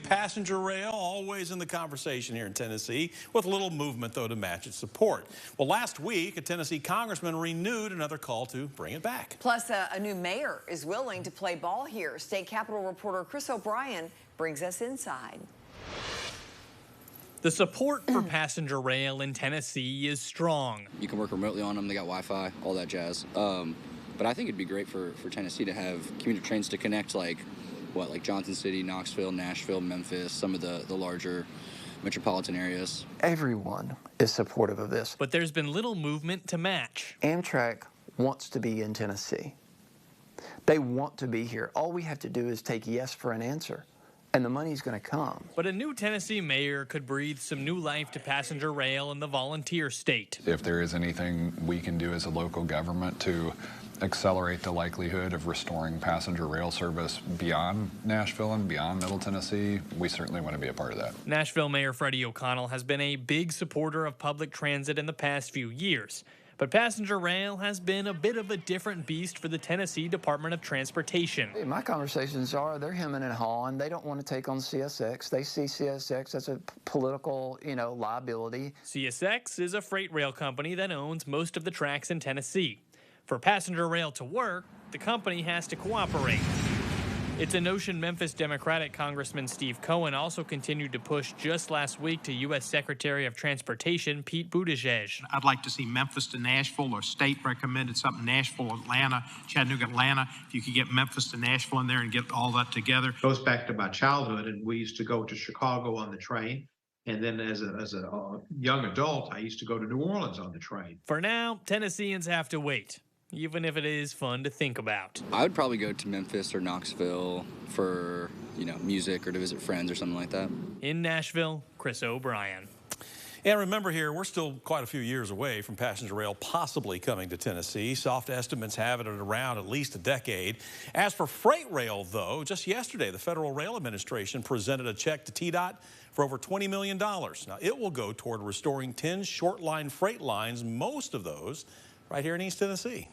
passenger rail, always in the conversation here in Tennessee, with little movement, though, to match its support. Well, last week, a Tennessee congressman renewed another call to bring it back. Plus, a new mayor is willing to play ball here. State Capitol reporter Chris O'Brien brings us inside. The support for passenger rail in Tennessee is strong. You can work remotely on them. They got Wi-Fi, all that jazz. But I think it'd be great for Tennessee to have commuter trains to connect like Johnson City, Knoxville, Nashville, Memphis, some of the larger metropolitan areas. Everyone is supportive of this. But there's been little movement to match. Amtrak wants to be in Tennessee. They want to be here. All we have to do is take yes for an answer, and the money's going to come. But a new Tennessee mayor could breathe some new life to passenger rail in the volunteer state. If there is anything we can do as a local government to accelerate the likelihood of restoring passenger rail service beyond Nashville and beyond Middle Tennessee, we certainly want to be a part of that. Nashville Mayor Freddie O'Connell has been a big supporter of public transit in the past few years. But passenger rail has been a bit of a different beast for the Tennessee Department of Transportation. My conversations are they're hemming and hawing. They don't want to take on CSX. They see CSX as a political, liability. CSX is a freight rail company that owns most of the tracks in Tennessee. For passenger rail to work, the company has to cooperate. It's a notion Memphis Democratic Congressman Steve Cohen also continued to push just last week to U.S. Secretary of Transportation Pete Buttigieg. I'd like to see Memphis to Nashville, or state recommended something, Nashville, Atlanta, Chattanooga, Atlanta. If you could get Memphis to Nashville in there and get all that together. It goes back to my childhood, and we used to go to Chicago on the train. And then as a young adult, I used to go to New Orleans on the train. For now, Tennesseans have to wait, even if it is fun to think about. I would probably go to Memphis or Knoxville for, music or to visit friends or something like that. In Nashville, Chris O'Brien. And remember here, we're still quite a few years away from passenger rail possibly coming to Tennessee. Soft estimates have it at around at least a decade. As for freight rail, though, just yesterday, the Federal Rail Administration presented a check to TDOT for over $20 million. Now, it will go toward restoring 10 short-line freight lines, most of those right here in East Tennessee.